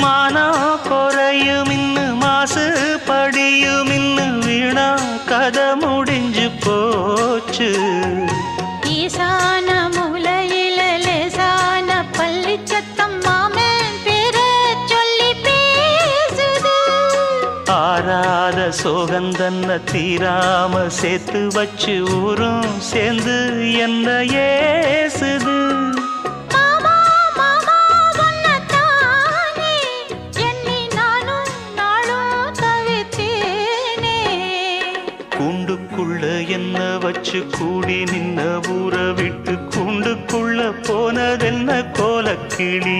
மானம் குறையும் இன்னு மாசு படியும் இன்னு வீணா கதை முடிஞ்சு போச்சு. ஈசான மூலையில லேசான பள்ளி சத்தம் மாமன் பேர சொல்லி பேசுது. ஆறாத சோகந்தன்ன தீராம சேர்த்து வச்சு ஊரும் சேர்ந்து என்ன ஏசுது. கூண்டுக்குள்ள என்ன வச்சு கூடி நின்ன ஊற விட்டு கூண்டுக்குள்ள போனதென்ன கோலக்கிளி.